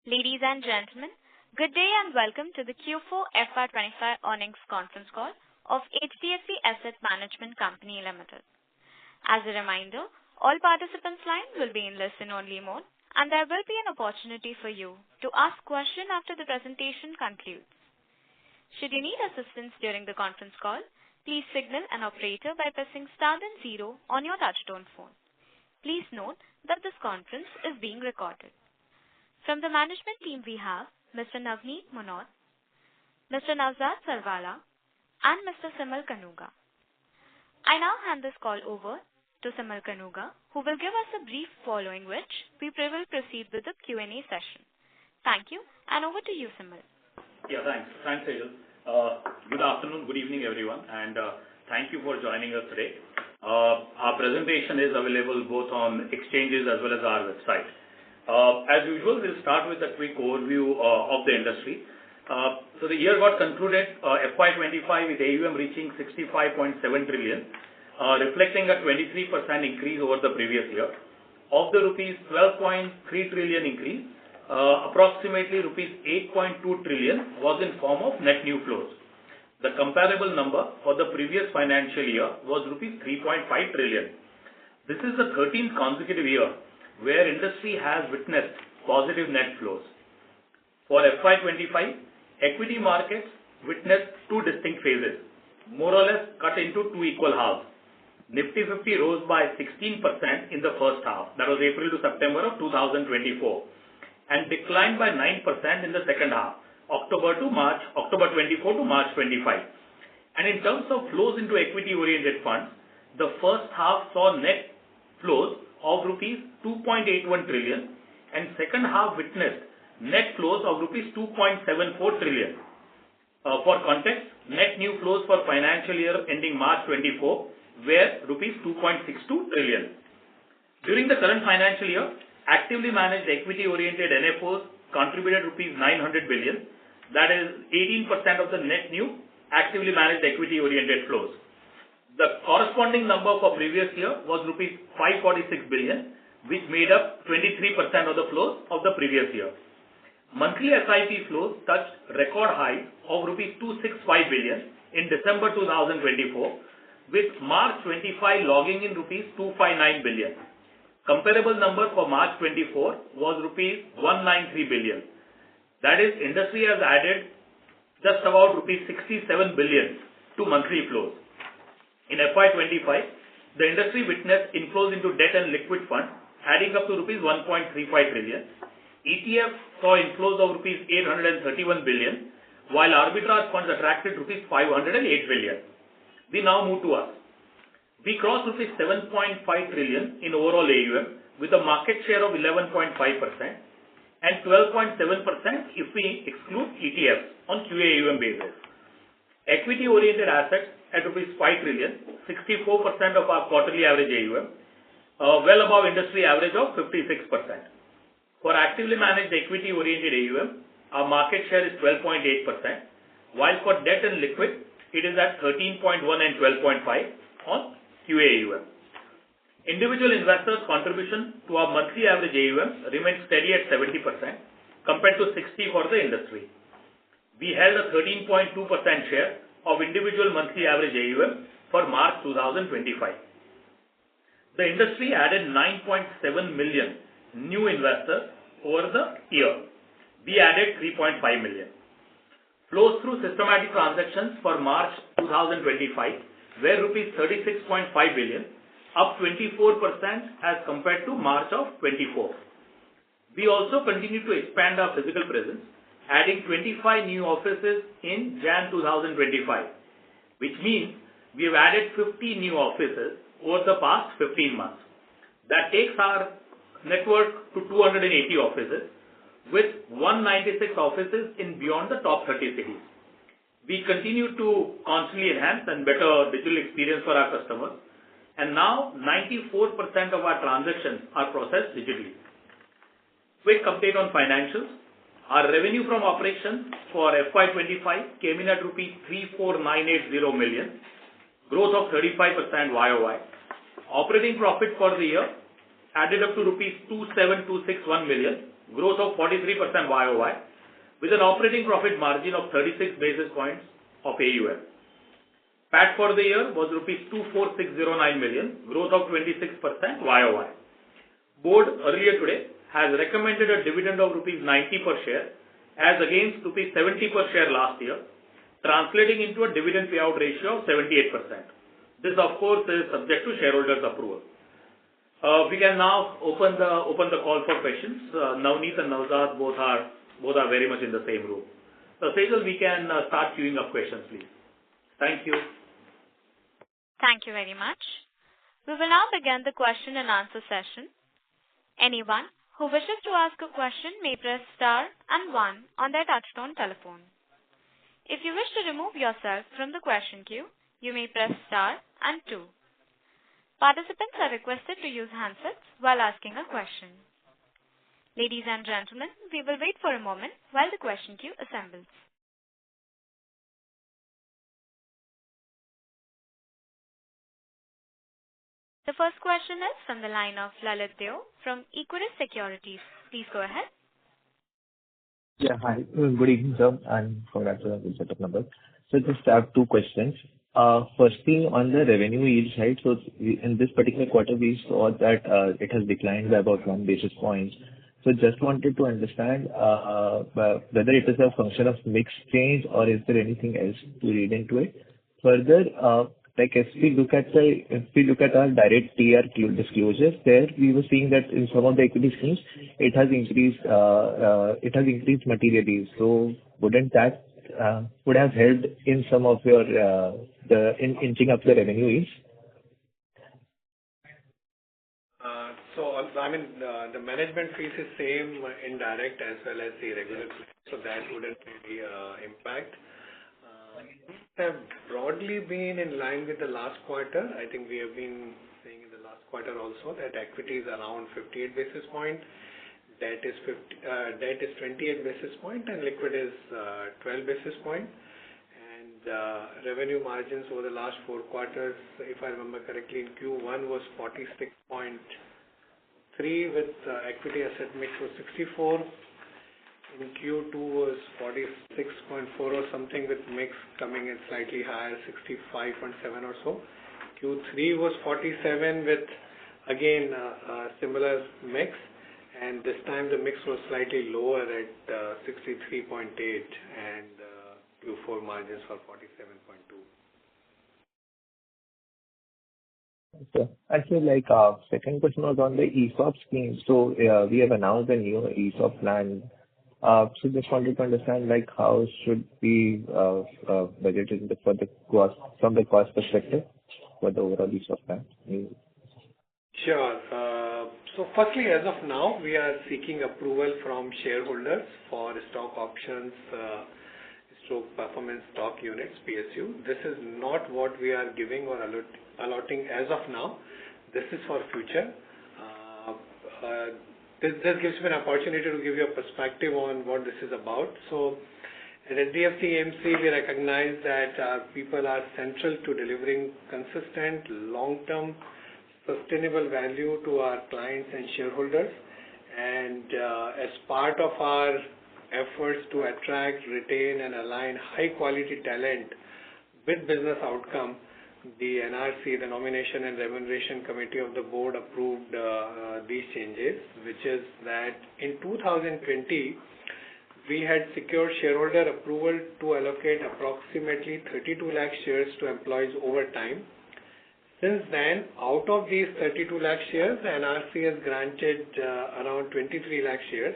Ladies and gentlemen, good day and welcome to the Q4FY25 earnings conference call of HDFC Asset Management Company Limited. As a reminder, all participants' lines will be in listen-only mode, and there will be an opportunity for you to ask questions after the presentation concludes. Should you need assistance during the conference call, please signal an operator by pressing star then 0 on your touchtone phone. Please note that this conference is being recorded. From the management team, we have Mr. Navneet Munot, Mr. Navzad Sarwala, and Mr. Simal Kanuga. I now hand this call over to Simal Kanuga, who will give us a brief, following which we will proceed with the Q&A session. Thank you, and over to you, Simal. Yeah, thanks. Thanks, Sejal. Good afternoon, good evening, everyone, and thank you for joining us today. Our presentation is available both on exchanges as well as our website. As usual, we'll start with a quick overview of the industry. So the year got concluded, FY25 with AUM reaching 65.7 trillion, reflecting a 23% increase over the previous year. Of the rupees 12.3 trillion increase, approximately rupees 8.2 trillion was in form of net new flows. The comparable number for the previous financial year was rupees 3.5 trillion. This is the 13th consecutive year where industry has witnessed positive net flows. For FY25, equity markets witnessed two distinct phases, more or less cut into two equal halves. Nifty 50 rose by 16% in the first half, that was April to September of 2024, and declined by 9% in the second half, October 24 to March 25. And in terms of flows into equity-oriented funds, the first half saw net flows of rupees 2.81 trillion and second half witnessed net flows of rupees 2.74 trillion. For context, net new flows for financial year ending March 24 were rupees 2.62 trillion. During the current financial year, actively managed equity-oriented NFOs contributed rupees 900 billion, that is 18% of the net new actively managed equity-oriented flows. The corresponding number for previous year was rupees 546 billion, which made up 23% of the flows of the previous year. Monthly SIP flows touched record highs of rupees 265 billion in December 2024, with March 25 logging in rupees 259 billion. Comparable number for March 24 was rupees 193 billion. That is, industry has added just about rupees 67 billion to monthly flows. In FY25, the industry witnessed inflows into debt and liquid funds, adding up to rupees 1.35 trillion. ETFs saw inflows of rupees 831 billion, while arbitrage funds attracted rupees 508 billion. We now move to us. We crossed rupees 7.5 trillion in overall AUM, with a market share of 11.5% and 12.7% if we exclude ETFs on QAUM basis. Equity-oriented assets at rupees 5 trillion, 64% of our quarterly average AUM, well above industry average of 56%. For actively managed equity-oriented AUM, our market share is 12.8%, while for debt and liquid, it is at 13.1 and 12.5 on QAUM. Individual investors' contribution to our monthly average AUM remains steady at 70% compared to 60% for the industry. We held a 13.2% share of individual monthly average AUM for March 2025. The industry added 9.7 million new investors over the year. We added 3.5 million. Flows through systematic transactions for March 2025 were rupees 36.5 billion, up 24% as compared to March of 24. We also continue to expand our physical presence, adding 25 new offices in Jan 2025, which means we have added 50 new offices over the past 15 months. That takes our network to 280 offices, with 196 offices in beyond the top 30 cities. We continue to constantly enhance and better digital experience for our customers, and now 94% of our transactions are processed digitally. Quick update on financials. Our revenue from operations for FY25 came in at rupees 34,980 million, growth of 35% YOY. Operating profit for the year added up to rupees 27,261 million, growth of 43% YOY, with an operating profit margin of 36 basis points of AUM. PAT for the year was rupees 24,609 million, growth of 26% YOY. Board earlier today has recommended a dividend of rupees 90 per share as against rupees 70 per share last year, translating into a dividend payout ratio of 78%. This, of course, is subject to shareholders' approval. We can now open the call for questions. Navneet and Navzad both are very much in the same room. So, Sejal, we can start queuing up questions, please. Thank you. Thank you very much. We will now begin the question and answer session. Anyone who wishes to ask a question may press star and 1 on their touchtone telephone. If you wish to remove yourself from the question queue, you may press star and 2. Participants are requested to use handsets while asking a question. Ladies and gentlemen, we will wait for a moment while the question queue assembles. The first question is from the line of Lalit Deo from Equirus Securities. Please go ahead. Yeah, hi. Good evening, sir, and congrats on the set of numbers. So just have two questions. Firstly, on the revenue yield side, so in this particular quarter, we saw that it has declined by about 1 basis point. So just wanted to understand whether it is a function of mix change or is there anything else to read into it. Further, like if we look at our direct TR disclosures, there we were seeing that in some of the equity schemes, it has increased materially. So wouldn't that would have helped in some of your in inching up the revenue yields? The management fees is same in direct as well as the regular fees, so that wouldn't really impact. Have broadly been in line with the last quarter. I think we have been saying in the last quarter also that equity is around 58 basis point, debt is 28 basis point, and liquid is 12 basis point. And revenue margins over the last 4 quarters, if I remember correctly, in Q1 was 46.3 with equity asset mix was 64. In Q2 was 46.4 or something with mix coming in slightly higher, 65.7 or so. Q3 was 47 with again a similar mix, and this time the mix was slightly lower at 63.8 and Q4 margins were 47.2. Okay. Actually, second question was on the ESOP scheme. So we have announced a new ESOP plan. So just wanted to understand how should we budget it for the cost from the cost perspective for the overall ESOP plan? Sure. So firstly, as of now, we are seeking approval from shareholders for stock options, performance stock units, PSU. This is not what we are giving or allotting as of now. This is for future. This gives me an opportunity to give you a perspective on what this is about. So at HDFC AMC, we recognize that our people are central to delivering consistent, long-term, sustainable value to our clients and shareholders. And as part of our efforts to attract, retain, and align high-quality talent with business outcome, the NRC, the Nomination and Remuneration Committee of the board, approved these changes, which is that in 2020, we had secured shareholder approval to allocate approximately 32 lakh shares to employees over time. Since then, out of these 32 lakh shares, the NRC has granted around 23 lakh shares.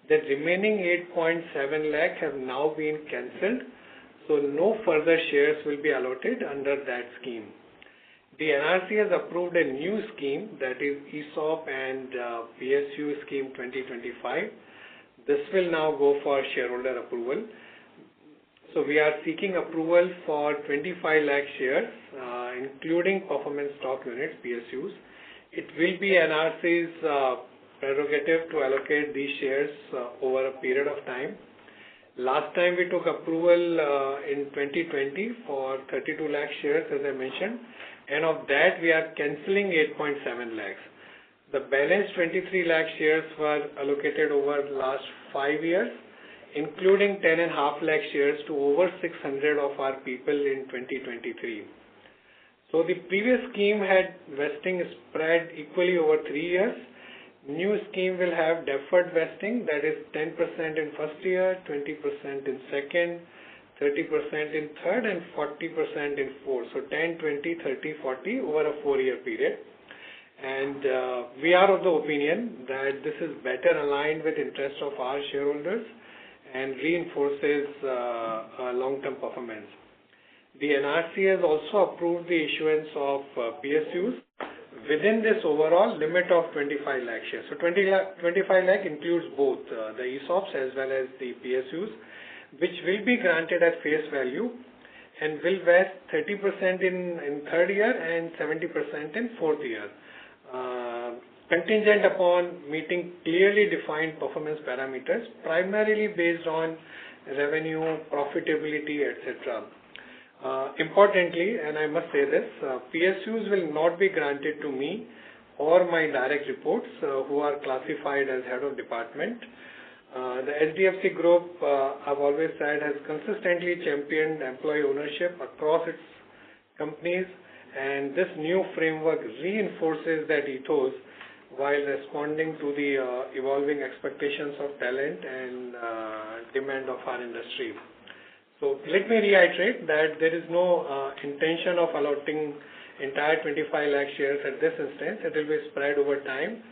The remaining 8.7 lakh have now been cancelled, so no further shares will be allotted under that scheme. The NRC has approved a new scheme, that is ESOP and PSU scheme 2025. This will now go for shareholder approval. So we are seeking approval for 25 lakh shares, including performance stock units, PSUs. It will be NRC's prerogative to allocate these shares over a period of time. Last time we took approval in 2020 for 32 lakh shares, as I mentioned, and of that we are cancelling 8.7 lakhs. The balance 23 lakh shares were allocated over the last 5 years, including 10.5 lakh shares to over 600 of our people in 2023. So the previous scheme had vesting spread equally over 3 years. New scheme will have deferred vesting, that is 10% in first year, 20% in second, 30% in third, and 40% in fourth. So 10, 20, 30, 40 over a 4-year period. And we are of the opinion that this is better aligned with interest of our shareholders and reinforces long-term performance. The NRC has also approved the issuance of PSUs within this overall limit of 25 lakh shares. So 25 lakh includes both the ESOPs as well as the PSUs, which will be granted at face value and will vest 30% in third year and 70% in fourth year, contingent upon meeting clearly defined performance parameters, primarily based on revenue, profitability, etc. Importantly, and I must say this, PSUs will not be granted to me or my direct reports who are classified as head of department. The HDFC Group, I've always said, has consistently championed employee ownership across its companies, and this new framework reinforces that ethos while responding to the evolving expectations of talent and demand of our industry. So let me reiterate that there is no intention of allotting entire 25 lakh shares at this instance. It will be spread over time,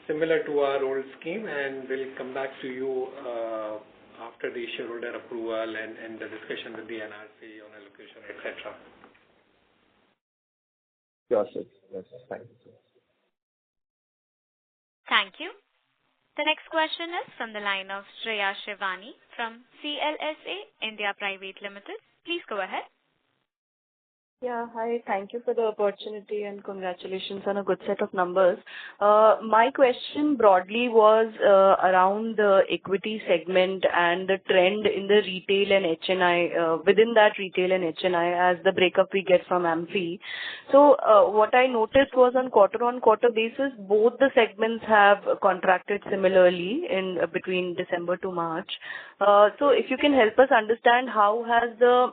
similar to our old scheme, and we'll come back to you after the shareholder approval and the discussion with the NRC on allocation, etc. Sure, sir. Yes, thank you, sir. Thank you. The next question is from the line of Shreya Shivani from CLSA India Private Limited. Please go ahead. Yeah, hi. Thank you for the opportunity and congratulations on a good set of numbers. My question broadly was around the equity segment and the trend in the retail and HNI, within that retail and HNI as the breakup we get from AMC. So what I noticed was on quarter-on-quarter basis, both the segments have contracted similarly in between December to March. So if you can help us understand how has the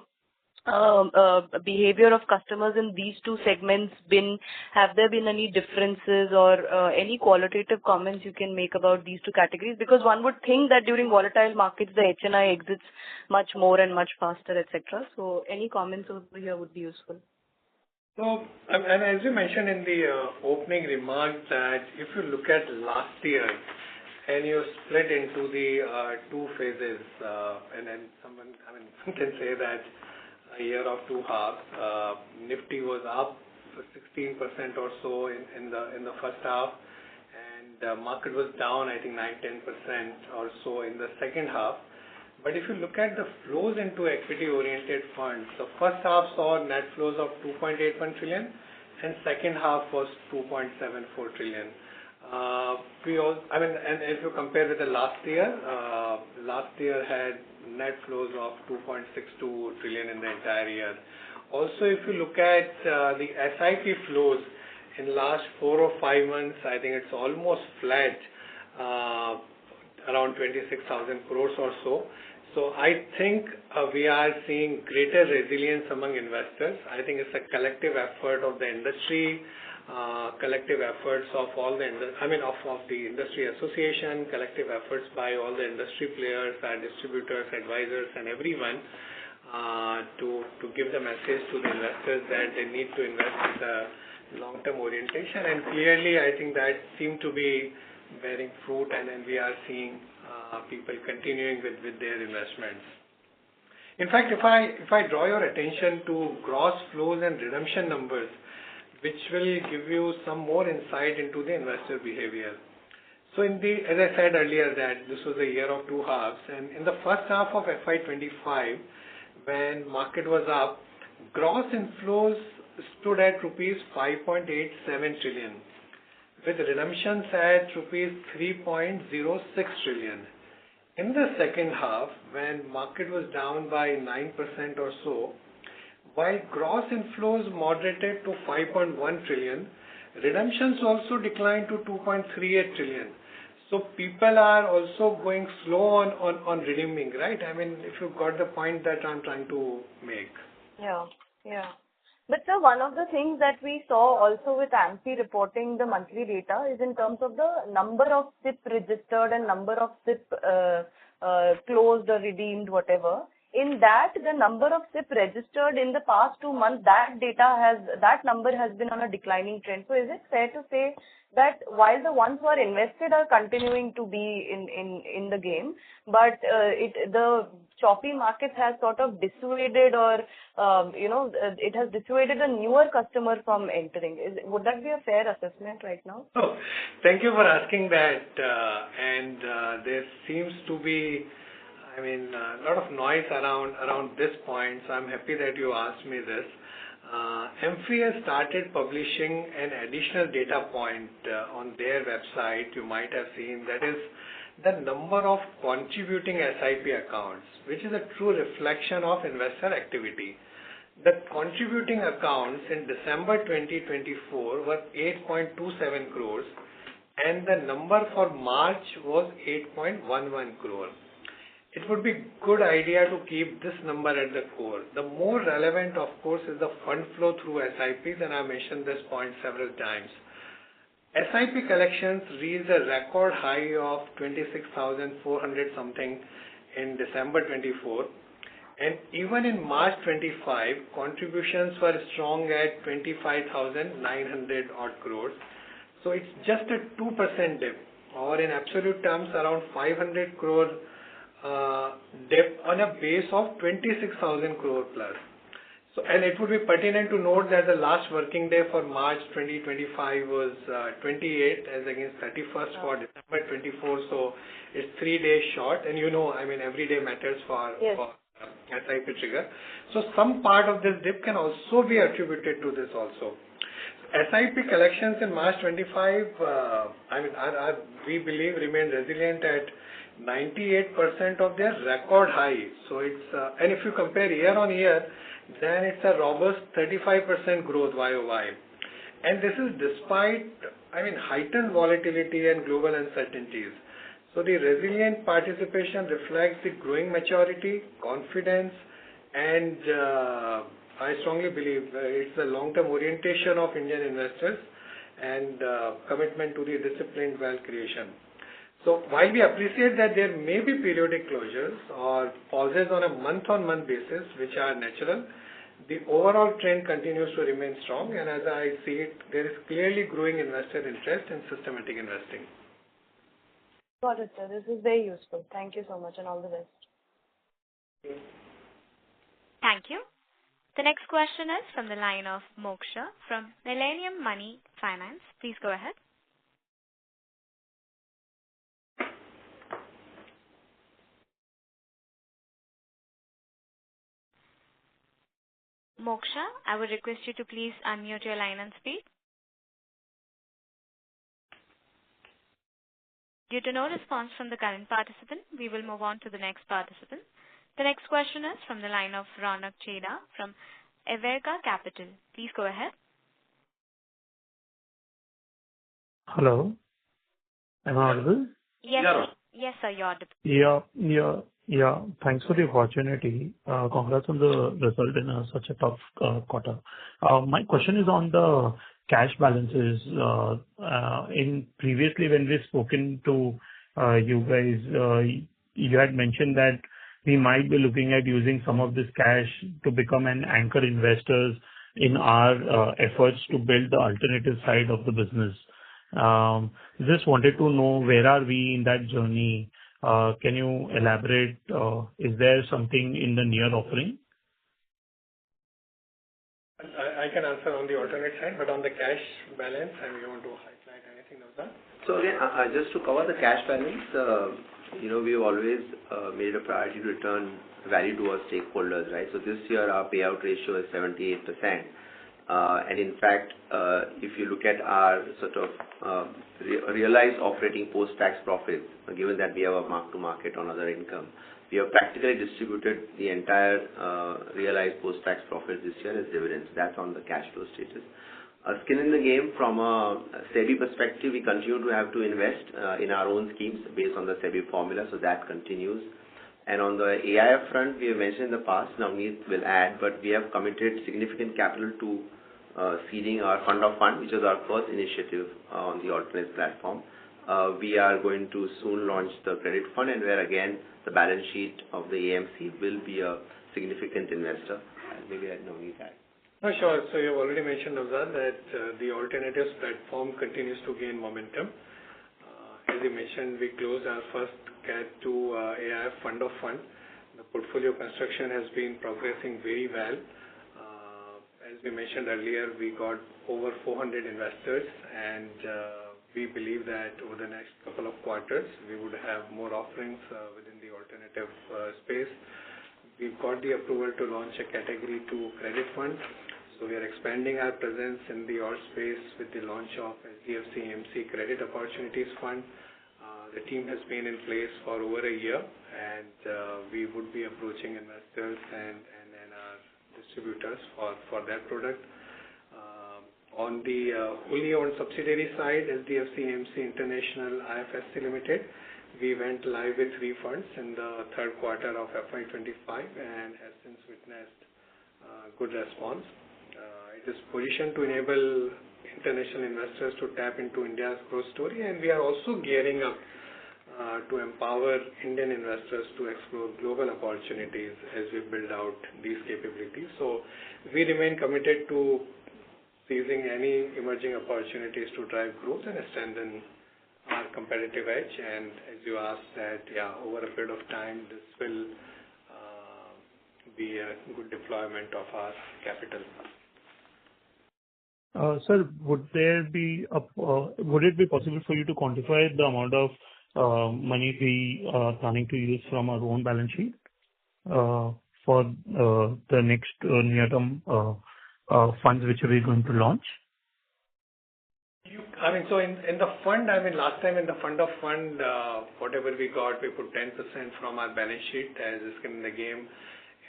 behavior of customers in these two segments been? Have there been any differences or any qualitative comments you can make about these two categories? Because one would think that during volatile markets, the HNI exits much more and much faster, etc. So any comments over here would be useful. So, and as you mentioned in the opening remarks, that if you look at last year and you split into the two phases, and then someone can say that a year of two halves, Nifty was up 16% or so in the first half, and the market was down, I think 9-10% or so in the second half. But if you look at the flows into equity-oriented funds, the first half saw net flows of 2.81 trillion, and second half was 2.74 trillion. And if you compare with the last year had net flows of 2.62 trillion in the entire year. Also, if you look at the SIP flows in last 4 or 5 months, I think it's almost flat, around 26,000 crores or so. So I think we are seeing greater resilience among investors. I think it's a collective effort of the industry, collective efforts of all the of the industry association, collective efforts by all the industry players, our distributors, advisors, and everyone to give the message to the investors that they need to invest with a long-term orientation. And clearly, I think that seemed to be bearing fruit, and then we are seeing people continuing with their investments. In fact, if I draw your attention to gross flows and redemption numbers, which will give you some more insight into the investor behavior. So as I said earlier, that this was a year of two halves, and in the first half of FY25, when market was up, gross inflows stood at rupees 5.87 trillion, with redemptions at rupees 3.06 trillion. In the second half, when market was down by 9% or so, while gross inflows moderated to 5.1 trillion, Redemptions also declined to 2.38 trillion. So people are also going slow on redeeming, right? I mean, if you got the point that I'm trying to make. Yeah. But sir, one of the things that we saw also with AMC reporting the monthly data is in terms of the number of SIP registered and number of SIP closed or redeemed, whatever. In that, the number of SIP registered in the past 2 months, that number has been on a declining trend. So is it fair to say that while the ones who are invested are continuing to be in the game, but the choppy markets has sort of dissuaded or it has dissuaded a newer customer from entering. Would that be a fair assessment right now? Oh, thank you for asking that. There seems to be, a lot of noise around this point. So I'm happy that you asked me this. AMC has started publishing an additional data point on their website. You might have seen, that is the number of contributing SIP accounts, which is a true reflection of investor activity. The contributing accounts in December 2024 were 8.27 crores, and the number for March was 8.11 crore. It would be good idea to keep this number at the core. The more relevant, of course, is the fund flow through SIPs, and I mentioned this point several times. SIP collections reached a record high of 26,400 something in December 24, and even in March 25, contributions were strong at 25,900 odd crores. So it's just a 2% dip, or in absolute terms, around 500 crore dip on a base of 26,000 crore plus. So, and it would be pertinent to note that the last working day for March 2025 was 28 as against 31st for December 24. So it's 3 days short, and every day matters for SIP trigger. So some part of this dip can also be attributed to this also. SIP collections in March 25, we believe remain resilient at 98% of their record high. So it's, and if you compare year on year, then it's a robust 35% growth YOY. And this is despite, heightened volatility and global uncertainties. So the resilient participation reflects the growing maturity, confidence, and I strongly believe it's the long-term orientation of Indian investors and commitment to the disciplined wealth creation. So while we appreciate that there may be periodic closures or pauses on a month-on-month basis, which are natural, the overall trend continues to remain strong, and as I see it, there is clearly growing investor interest in systematic investing. Got it, sir. This is very useful. Thank you so much, and all the best. Thank you. The next question is from the line of Moksha from Millennium Money Finance. Please go ahead. Moksha, I would request you to please unmute your line and speak. Due to no response from the current participant, we will move on to the next participant. The next question is from the line of Ronak Cheda from Everca Capital. Please go ahead. Hello. Am I audible? Yes, sir. Yes, sir, you're audible. Yeah. Thanks for the opportunity. Congrats on the result in such a tough quarter. My question is on the cash balances. In previously when we've spoken to you guys, you had mentioned that we might be looking at using some of this cash to become an anchor investors in our efforts to build the alternative side of the business. Just wanted to know, where are we in that journey? Can you elaborate? Is there something in the near offering? I can answer on the alternate side, but on the cash balance, and you want to highlight anything of that? So again, just to cover the cash balance, we've always made a priority to return value to our stakeholders, right? So this year our payout ratio is 78%. And in fact, if you look at our sort of realized operating post-tax profits, given that we have a mark-to-market on other income, we have practically distributed the entire realized post-tax profit this year as dividends. That's on the cash flow status. Skin in the game from a SEBI perspective, we continue to have to invest in our own schemes based on the SEBI formula, so that continues. And on the AIF front, we have mentioned in the past, Navneet will add, but we have committed significant capital to seeding our fund of fund, which is our first initiative on the alternate platform. We are going to soon launch the credit fund, and where again the balance sheet of the AMC will be a significant investor. And maybe I know you that. No, sure. So you've already mentioned, Afzal, that the alternatives platform continues to gain momentum. As you mentioned, we closed our first CAT2 AIF fund of fund. The portfolio construction has been progressing very well. As we mentioned earlier, we got over 400 investors, and we believe that over the next couple of quarters, we would have more offerings within the alternative space. We've got the approval to launch a Category 2 credit fund. So we are expanding our presence in the alt space with the launch of HDFC AMC Credit Opportunities Fund. The team has been in place for over a year, and we would be approaching investors and our distributors for that product. On the wholly owned subsidiary side, HDFC AMC International IFSC Limited, we went live with 3 funds in the third quarter of FY25 and has since witnessed good response. It is positioned to enable international investors to tap into India's growth story, and we are also gearing up to empower Indian investors to explore global opportunities as we build out these capabilities. So we remain committed to seizing any emerging opportunities to drive growth and strengthen our competitive edge. And as you asked that, over a period of time, this will be a good deployment of our capital. Sir, would it be possible for you to quantify the amount of money we are planning to use from our own balance sheet for the next near-term funds which we are going to launch? So in the fund, last time in the fund of fund, whatever we got, we put 10% from our balance sheet as a skin in the game.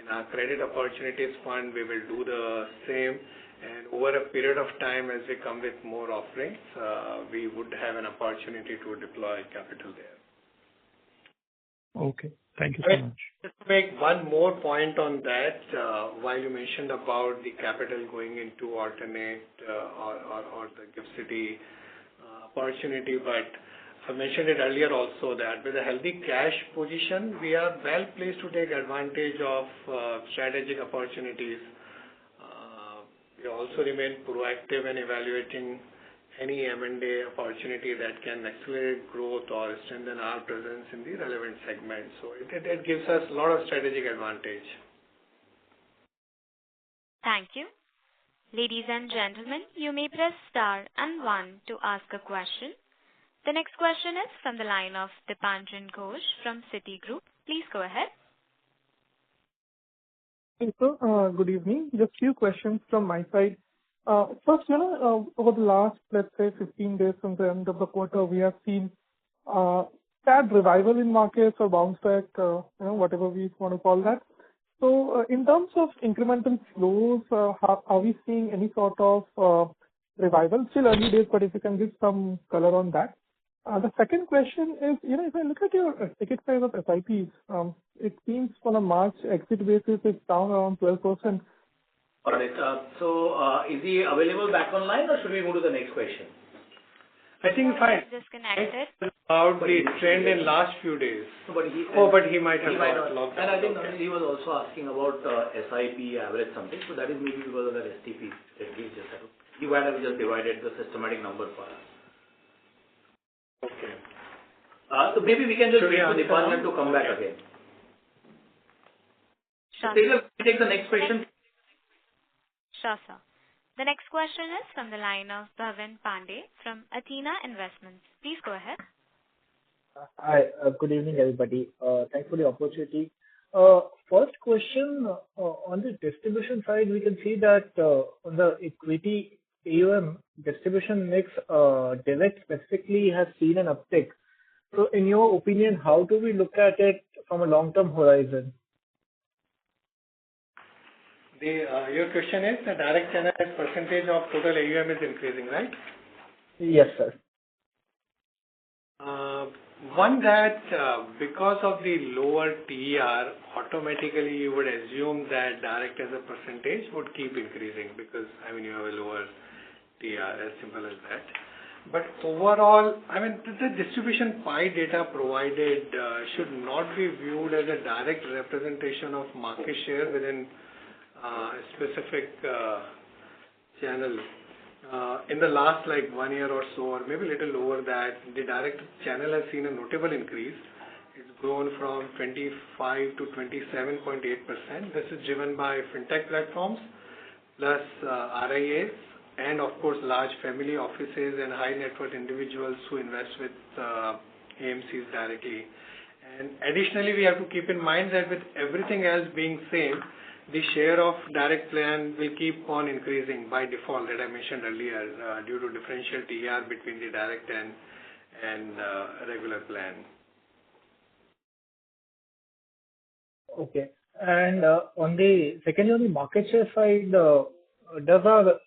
In our credit opportunities fund, we will do the same. And over a period of time, as we come with more offerings, we would have an opportunity to deploy capital there. Okay. Thank you so much. Just to make one more point on that, while you mentioned about the capital going into alternate or the GIFT City opportunity, but I mentioned it earlier also that with a healthy cash position, we are well placed to take advantage of strategic opportunities. We also remain proactive in evaluating any M&A opportunity that can accelerate growth or strengthen our presence in the relevant segment. So it gives us a lot of strategic advantage. Thank you. Ladies and gentlemen, you may press star and 1 to ask a question. The next question is from the line of Dipanjan Ghosh from Citigroup. Please go ahead. Hey, sir. Good evening. Just few questions from my side. First, over the last, let's say, 15 days from the end of the quarter, we have seen sad revival in markets or bounce back, whatever we want to call that. So in terms of incremental flows, are we seeing any sort of revival? Still early days, but if you can give some color on that. The second question is, if I look at your ticket size of SIPs, it seems on a March exit basis, it's down around 12%. All right. So is he available back online, or should we move to the next question? I think fine. Disconnected. About the trend in last few days. But he might have logged out. And I think he was also asking about SIP average something. So that is maybe because of the STP. He might have just divided the systematic number for us. Okay. So maybe we can just wait for Dipanjan to come back again. Sure. Taylor, take the next question. Sure, sir. The next question is from the line of Bhavin Pandey from Athena Investments. Please go ahead. Hi. Good evening, everybody. Thanks for the opportunity. First question, on the distribution side, we can see that on the equity AUM distribution mix, direct specifically has seen an uptick. So in your opinion, how do we look at it from a long-term horizon? Your question is the direct channel as percentage of total AUM is increasing, right? Yes, sir. One that because of the lower TER, automatically you would assume that direct as a percentage would keep increasing because, you have a lower TER, as simple as that. But overall, the distribution pie data provided should not be viewed as a direct representation of market share within a specific channel. In the last 1 year or so, or maybe a little lower that, the direct channel has seen a notable increase. It's grown from 25 to 27.8%. This is driven by fintech platforms, plus RIAs, and of course large family offices and high net worth individuals who invest with AMCs directly. And additionally, we have to keep in mind that with everything else being same, the share of direct plan will keep on increasing by default that I mentioned earlier due to differential TER between the direct and regular plan. Okay. And on the market share side, does our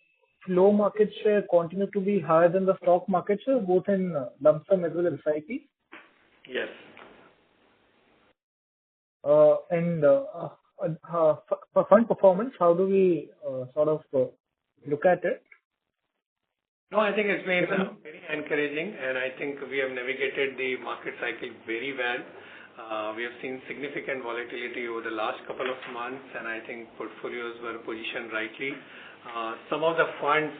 flow market share continue to be higher than the stock market share, both in lump sum as well as SIP? Yes. For fund performance, how do we look at it? No, I think it's been very encouraging, and I think we have navigated the market cycle very well. We have seen significant volatility over the last couple of months, and I think portfolios were positioned rightly. Some of the funds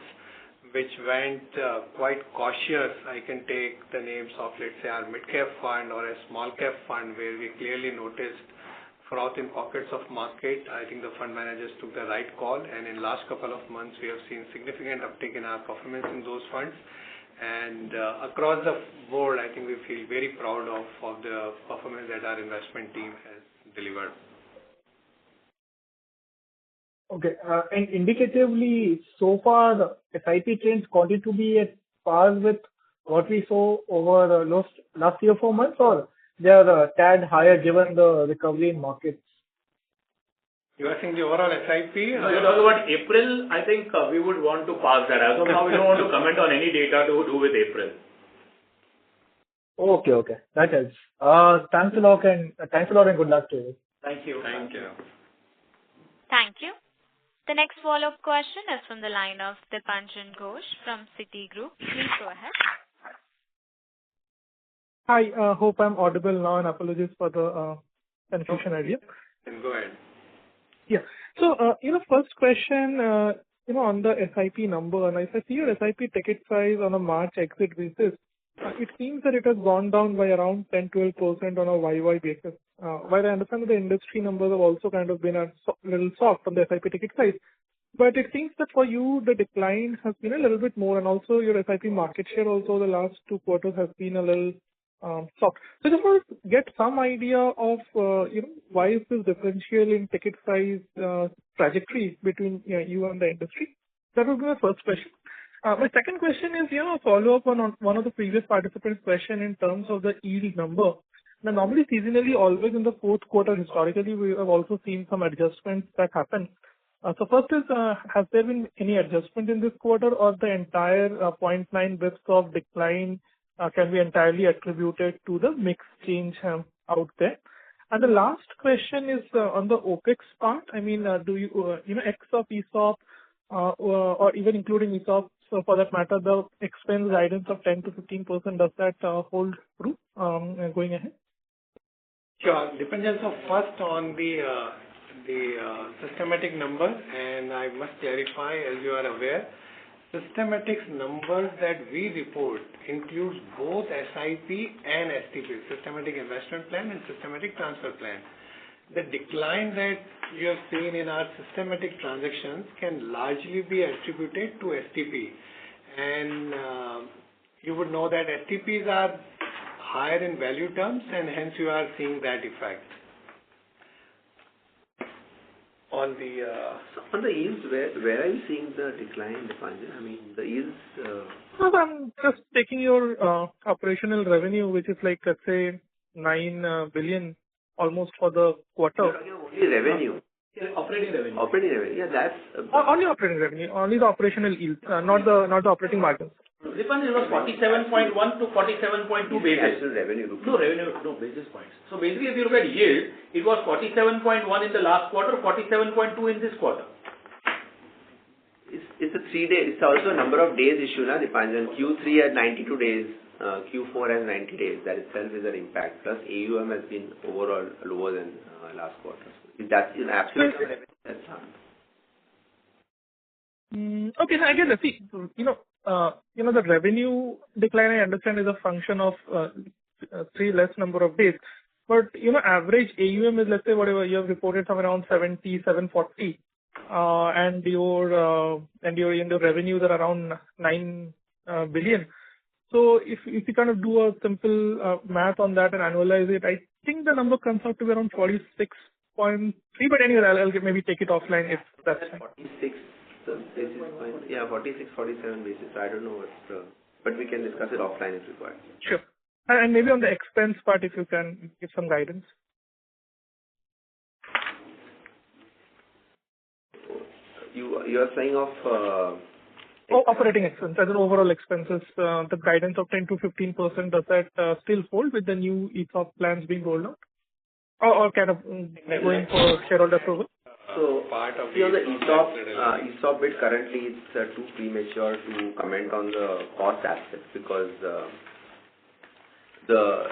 which went quite cautious, I can take the names of, let's say, our mid-cap fund or a small-cap fund where we clearly noticed froth in pockets of market. I think the fund managers took the right call, and in last couple of months we have seen significant uptick in our performance in those funds. And across the board, I think we feel very proud of the performance that our investment team has delivered. Okay. And indicatively, so far, the SIP trends continue to be at par with what we saw over the last 3 or 4 months, or they are a tad higher given the recovery in markets? You are saying the overall SIP? No, you're talking about April. I think we would want to pass that. As of now, we don't want to comment on any data to do with April. Okay. That helps. Thanks a lot and good luck to you. Thank you. Thank you. Thank you. The next follow-up question is from the line of Dipanjan Ghosh from Citigroup. Please go ahead. Hi, hope I'm audible now, and apologies for the confusion earlier. Go ahead. Yeah. So, first question, on the SIP number, and if I see your SIP ticket size on a March exit basis, it seems that it has gone down by around 10-12% on a YY basis. While I understand that the industry numbers have also kind of been a little soft on the SIP ticket size, but it seems that for you, the decline has been a little bit more, and also your SIP market share also the last 2 quarters has been a little soft. So just want to get some idea of, why is this differential in ticket size trajectory between you and the industry? That would be my first question. My second question is, a follow-up on one of the previous participants' question in terms of the yield number. Now, normally, seasonally, always in the fourth quarter, historically, we have also seen some adjustments that happen. So first is, has there been any adjustment in this quarter, or the entire 0.9 bps of decline can be entirely attributed to the mix change out there? And the last question is on the OPEX part. I mean, do you, X of ESOP or even including ESOP, so for that matter, the expense guidance of 10 to 15%, does that hold true going ahead? Sure. Depends. So first on the systematic number, and I must clarify, as you are aware, systematic numbers that we report includes both SIP and STP, systematic investment plan and systematic transfer plan. The decline that you have seen in our systematic transactions can largely be attributed to STP, and you would know that STPs are higher in value terms, and hence you are seeing that effect. On the yields, where are you seeing the decline, Dipanjan? I mean, the yields. I'm just taking your operational revenue, which is like, let's say, 9 billion almost for the quarter. You're talking only revenue. Operating revenue. Operating revenue. Yeah, that's Only operating revenue, only the operational yield, not the operating margins. Dipanjan, it was 47.1 to 47.2 basis. Revenue. No basis points. So basically, if you look at yield, it was 47.1 in the last quarter, 47.2 in this quarter. It's a 3 day. It's also a number of days issue, na Dipanjan. Q3 had 92 days. Q4 has 90 days. That itself is an impact. Plus AUM has been overall lower than last quarter. So that's in absolute revenue. That's Okay, now again, see, the revenue decline I understand is a function of 3 less number of days. But average AUM is, let's say, whatever you have reported, somewhere around 740, and your revenues are around 9 billion. So if you kind of do a simple math on that and annualize it, I think the number comes out to be around 46.3. But anyway, I'll maybe take it offline if that's fine. 46 basis points. Yeah, 46, 47 basis. I don't know what's the... But we can discuss it offline if required. Sure. And maybe on the expense part, if you can give some guidance. You are saying of... operating expense, as an overall expenses, the guidance of 10 to 15%, does that still hold with the new ESOP plans being rolled out? Or kind of going for shareholder approval? So, part of the ESOP bit currently it's too premature to comment on the cost aspect because the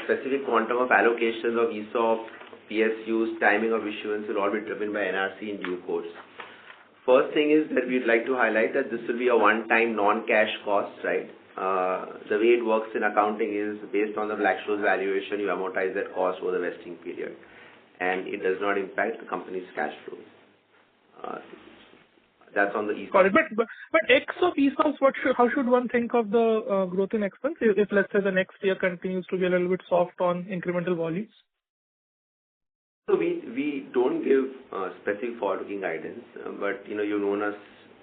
specific quantum of allocations of ESOP, PSUs, timing of issuance will all be driven by NRC in due course. First thing is that we'd like to highlight that this will be a one-time non-cash cost, right? The way it works in accounting is based on the Black-Scholes valuation, you amortize that cost over the vesting period. And it does not impact the company's cash flows. That's on the ESOP. Got it. But X of ESOPs, how should one think of the growth in expense if let's say the next year continues to be a little bit soft on incremental volumes? So we don't give specific forward-looking guidance, but you've known us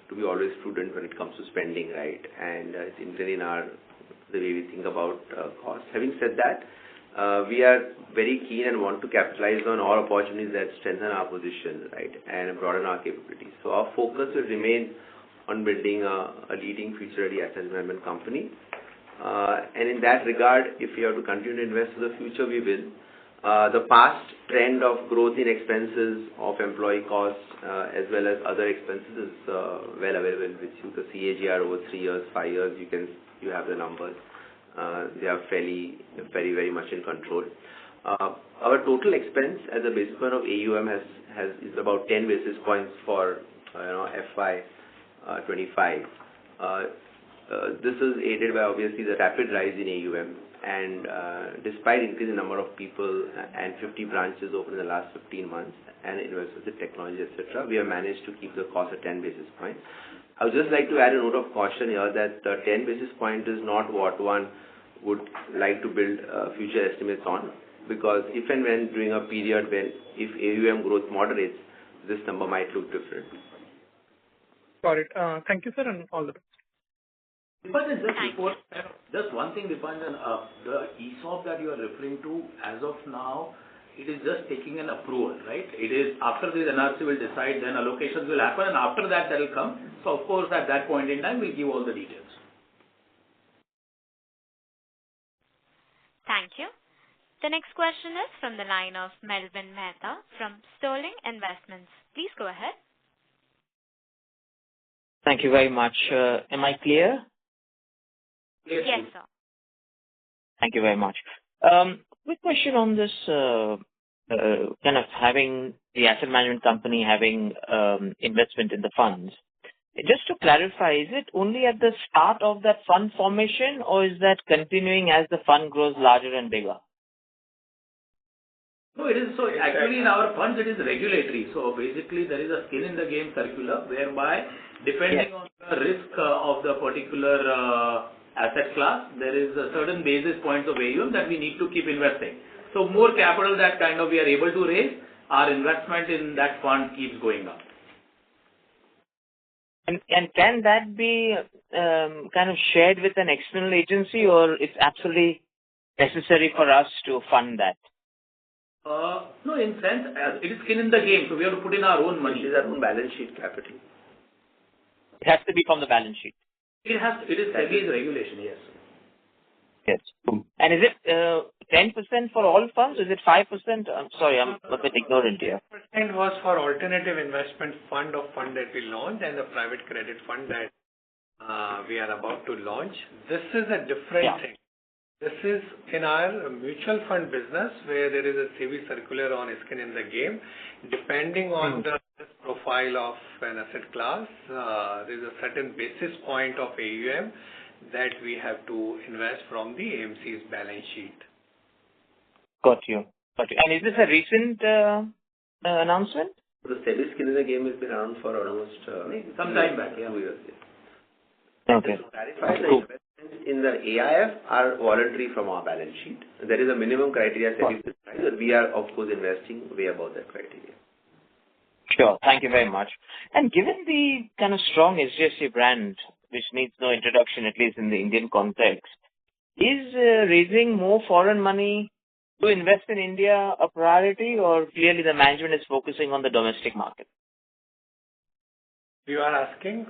to be always prudent when it comes to spending, right? And it's in the way we think about costs. Having said that, we are very keen and want to capitalize on all opportunities that strengthen our position, right, and broaden our capabilities. So our focus will remain on building a leading future-ready asset management company. And in that regard, if we have to continue to invest for the future, we will. The past trend of growth in expenses of employee costs as well as other expenses is well available with you. The CAGR over 3 years, 5 years, you have the numbers. They are very much in control. Our total expense as a basis point of AUM is about 10 basis points for FY25. This is aided by obviously the rapid rise in AUM, and despite increasing number of people and 50 branches open in the last 15 months and investments in technology, etc., we have managed to keep the cost at 10 basis points. I would just like to add a note of caution here that 10 basis point is not what one would like to build future estimates on, because if and when during a period when if AUM growth moderates, this number might look different. Got it. Thank you, sir, and all the best. Dipanjan, just one thing, Dipanjan, the ESOP that you are referring to, as of now, it is just taking an approval, right? It is after this NRC will decide, then allocations will happen, and after that will come. So, of course, at that point in time, we'll give all the details. Thank you. The next question is from the line of Melvin Mehta from Sterling Investments. Please go ahead. Thank you very much. Am I clear? Yes, sir. Thank you very much. Quick question on this kind of having the asset management company having investment in the funds. Just to clarify, is it only at the start of that fund formation, or is that continuing as the fund grows larger and bigger? No, it is. So actually in our funds, it is regulatory. So basically there is a skin in the game circular whereby depending on the risk of the particular asset class, there is a certain basis points of AUM that we need to keep investing. So more capital that kind of we are able to raise, our investment in that fund keeps going up. And can that be kind of shared with an external agency, or it's absolutely necessary for us to fund that? No, in sense, it is skin in the game, so we have to put in our own money. It is our own balance sheet capital. It has to be from the balance sheet. It is SEBI's regulation, yes. Yes. And is it 10% for all funds? Is it 5%? I'm sorry, I'm a bit ignorant here. 10% was for alternative investment fund that we launched and the private credit fund that we are about to launch. This is a different thing. This is in our mutual fund business where there is a SEBI circular on skin in the game. Depending on the profile of an asset class, there is a certain basis point of AUM that we have to invest from the AMC's balance sheet. Got you. And is this a recent announcement? The SEBI skin in the game has been around for almost some time back, 2 years. Okay. To clarify, the investments in the AIF are voluntary from our balance sheet. There is a minimum criteria SEBI prescribes, but we are, of course, investing way above that criteria. Sure. Thank you very much. And given the kind of strong HDFC brand, which needs no introduction, at least in the Indian context, is raising more foreign money to invest in India a priority, or clearly the management is focusing on the domestic market? You are asking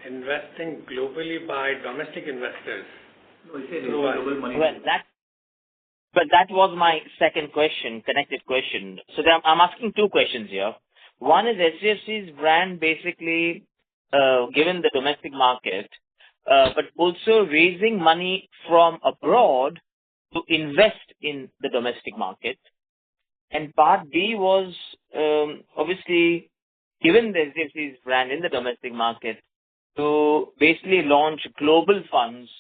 investing globally by domestic investors. No, it says global money. Well, that was my second question, connected question. So I'm asking two questions here. One is HDFC's brand basically given the domestic market, but also raising money from abroad to invest in the domestic market. And part B was obviously given the HDFC's brand in the domestic market to basically launch global funds,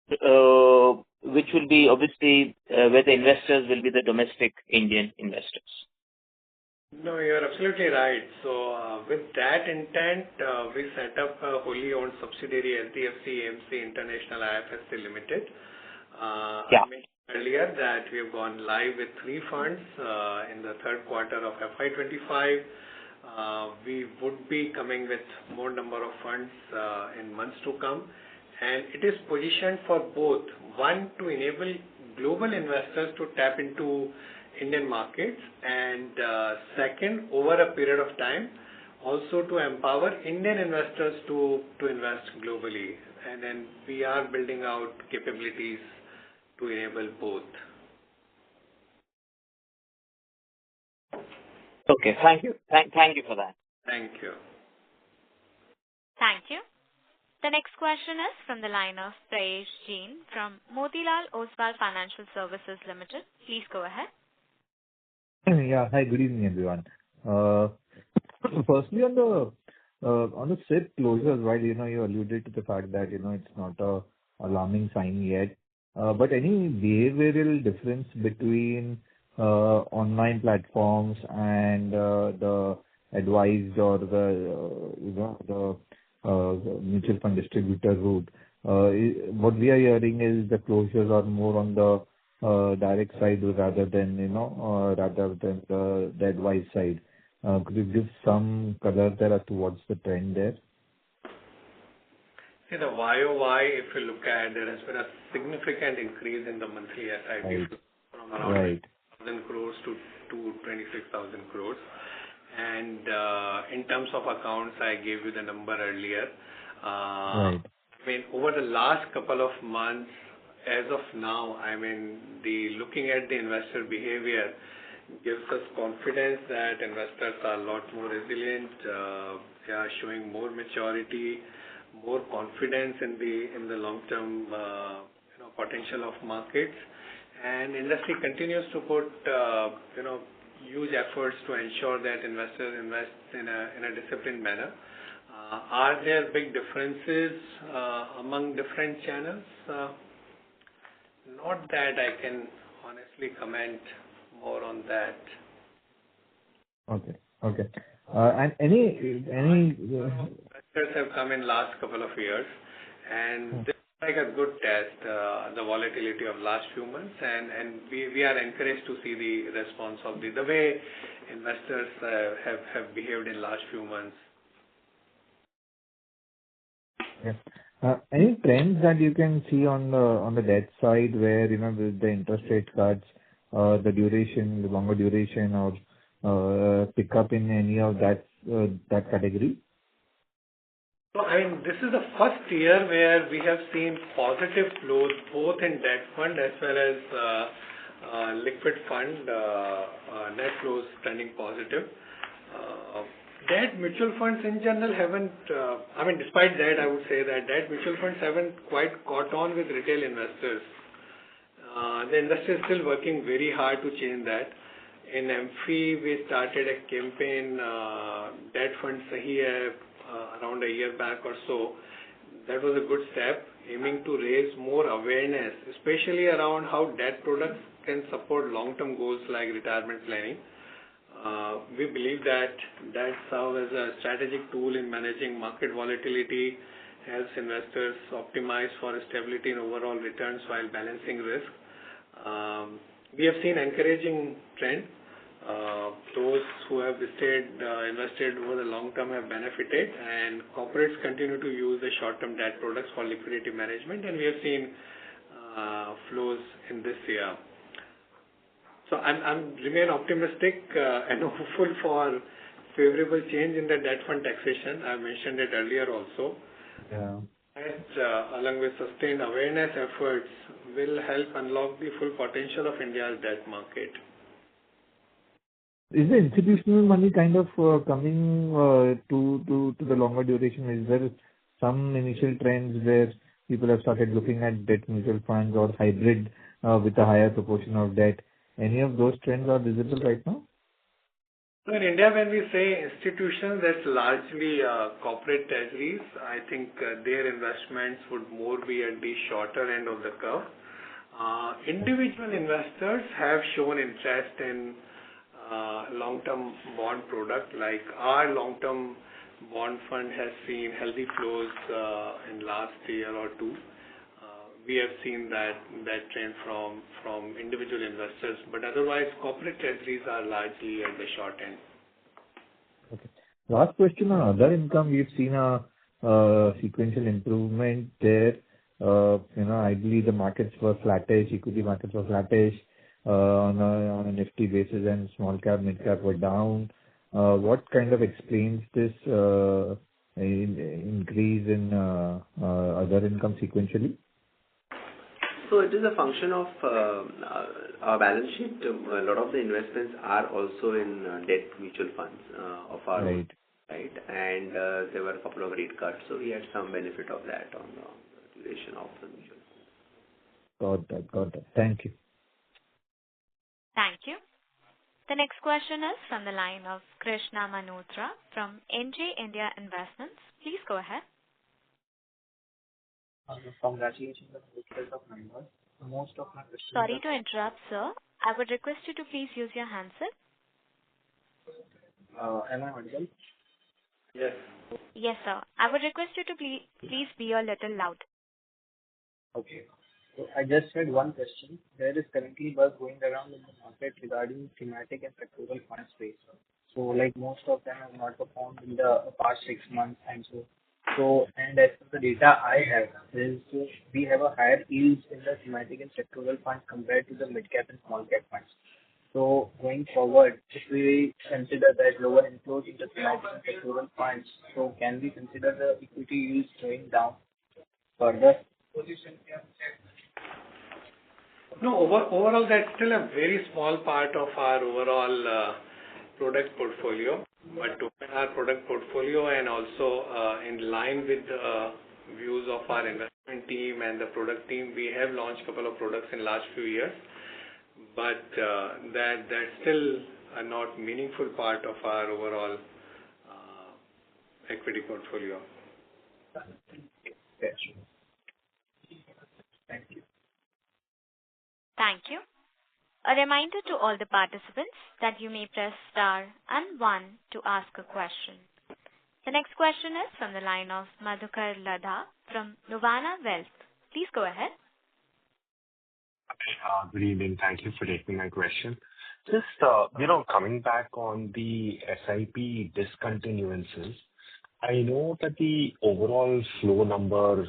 which will be obviously where the investors will be the domestic Indian investors. No, you're absolutely right. So with that intent, we set up a wholly owned subsidiary, HDFC AMC International IFSC Limited. I mentioned earlier that we have gone live with 3 funds in the third quarter of FY25. We would be coming with more number of funds in months to come. And it is positioned for both. One, to enable global investors to tap into Indian markets, and second, over a period of time, also to empower Indian investors to invest globally. And then we are building out capabilities to enable both. Okay, thank you. Thank you for that. Thank you. Thank you. The next question is from the line of Prayesh Jain from Motilal Oswal Financial Services Limited. Please go ahead. Yeah. Hi, good evening, everyone. Firstly, on the SIP closures, while you alluded to the fact that it's not a alarming sign yet, but any behavioral difference between online platforms and the advised or the mutual fund distributor route? What we are hearing is the closures are more on the direct side rather than the advised side. Could you give some color there as to what's the trend there? See, the YOY, if you look at, there has been a significant increase in the monthly SIP from around 1,000 crores to 26,000 crores. And in terms of accounts, I gave you the number earlier. I mean, over the last couple of months, as of now, I mean, looking at the investor behavior gives us confidence that investors are a lot more resilient. They are showing more maturity, more confidence in the long-term potential of markets, and industry continues to put huge efforts to ensure that investors invest in a disciplined manner. Are there big differences among different channels? Not that I can honestly comment more on that. Okay. And any investors have come in last couple of years, and this is like a good test, the volatility of last few months, and we are encouraged to see the response of the way investors have behaved in last few months. Yes. Any trends that you can see on the debt side where with the interest rate cuts the duration, the longer duration or pick up in any of that category? So, I mean, this is the first year where we have seen positive flows both in debt fund as well as liquid fund, net flows trending positive. Debt mutual funds in general haven't, despite that, I would say that debt mutual funds haven't quite caught on with retail investors. The industry is still working very hard to change that. In MFI, we started a campaign, Debt Fund Sahi Hai, around a year back or so. That was a good step, aiming to raise more awareness, especially around how debt products can support long-term goals like retirement planning. We believe that serves as a strategic tool in managing market volatility, helps investors optimize for stability and overall returns while balancing risk. We have seen encouraging trend. Those who have invested over the long term have benefited, and corporates continue to use the short-term debt products for liquidity management, and we have seen flows in this year. So I'm remain optimistic and hopeful for favorable change in the debt fund taxation. I mentioned it earlier also. Yeah. And along with sustained awareness efforts will help unlock the full potential of India's debt market. Is the institutional money kind of coming to the longer duration? Is there some initial trends where people have started looking at debt mutual funds or hybrid with a higher proportion of debt? Any of those trends are visible right now? So in India, when we say institutions, that's largely corporate treasuries. I think their investments would more be at the shorter end of the curve. Individual investors have shown interest in long-term bond product, like our long-term bond fund has seen healthy flows in last year or two. We have seen that trend from individual investors, but otherwise corporate treasuries are largely at the short end. Okay. Last question on other income. We've seen a sequential improvement there. Ideally the markets were flattish, equity markets were flattish on a Nifty basis, and small cap, mid cap were down. What kind of explains this increase in other income sequentially? So it is a function of our balance sheet. A lot of the investments are also in debt mutual funds of our own, right? And there were a couple of rate cuts, so we had some benefit of that on the duration of the mutual funds. Got that. Thank you. Thank you. The next question is from the line of Krishna Manotra from NJ India Investments. Please go ahead. Congratulations on the set of numbers. Most of my questions. Sorry to interrupt, sir. I would request you to please use your handset. Am I audible? Yes. Yes, sir. I would request you to please be a little loud. Okay. So I just had one question. There is currently buzz going around in the market regarding thematic and sectoral fund space. So like most of them have not performed in the past 6 months and so. And as per the data I have, we have a higher yields in the thematic and sectoral funds compared to the mid cap and small cap funds. So going forward, if we consider that lower inflows into thematic and sectoral funds, so can we consider the equity yields going down further? No, overall that's still a very small part of our overall product portfolio. But to open our product portfolio and also in line with the views of our investment team and the product team, we have launched a couple of products in last few years. But that's still a not meaningful part of our overall equity portfolio. Thank you. Thank you. A reminder to all the participants that you may press star and 1 to ask a question. The next question is from the line of Madhukar Ladha from Nuvama Wealth. Please go ahead. Good evening. Thank you for taking my question. Just, coming back on the SIP discontinuances, I know that the overall flow number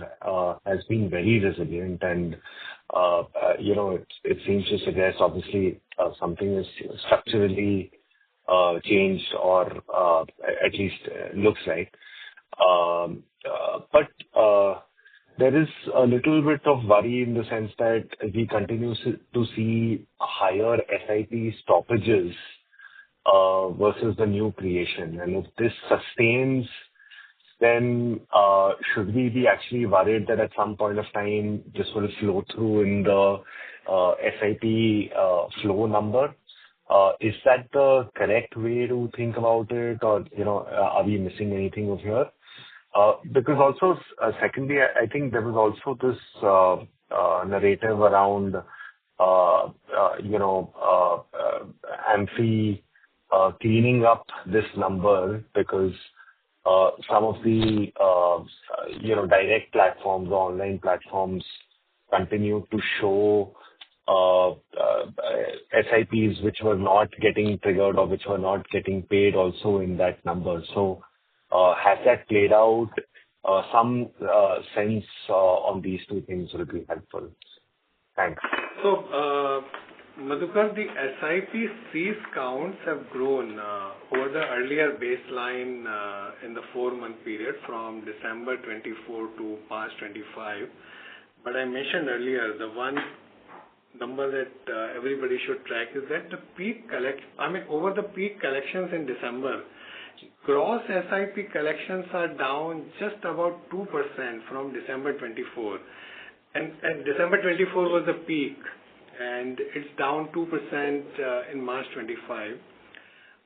has been very resilient, and it seems to suggest obviously something is structurally changed or at least looks like. But there is a little bit of worry in the sense that we continue to see higher SIP stoppages versus the new creation. And if this sustains, then should we be actually worried that at some point of time this will flow through in the SIP flow number? Is that the correct way to think about it, or are we missing anything over here? Because also, secondly, I think there was also this narrative around AMC cleaning up this number because some of the direct platforms or online platforms continue to show SIPs which were not getting triggered or which were not getting paid also in that number. So has that played out? Some sense on these two things would be helpful. Thanks. So, Madhukar, the SIP cease counts have grown over the earlier baseline in the 4-month period from December 24 to March 25. But I mentioned earlier, the one number that everybody should track is that the peak over the peak collections in December, gross SIP collections are down just about 2% from December 24. And December 24 was the peak, and it's down 2% in March 25.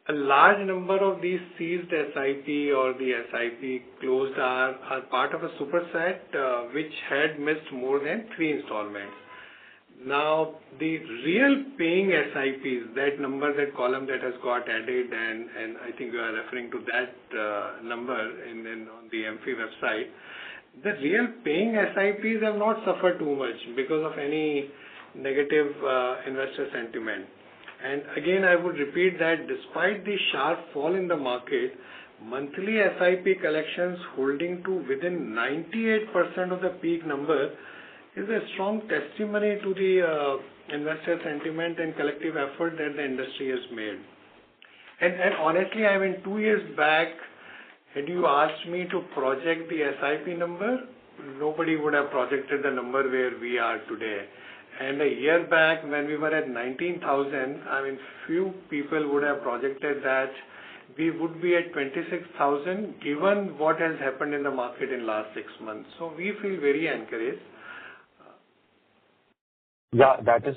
A large number of these seized SIP or the SIP closed are part of a superset which had missed more than 3 installments. Now, the real paying SIPs, that number, that column that has got added, and I think you are referring to that number on the AMC website, the real paying SIPs have not suffered too much because of any negative investor sentiment. And again, I would repeat that despite the sharp fall in the market, monthly SIP collections holding to within 98% of the peak number is a strong testimony to the investor sentiment and collective effort that the industry has made. And honestly, 2 years back, had you asked me to project the SIP number, nobody would have projected the number where we are today. And a year back, when we were at 19,000, few people would have projected that we would be at 26,000 given what has happened in the market in last 6 months. So we feel very encouraged. Yeah, that is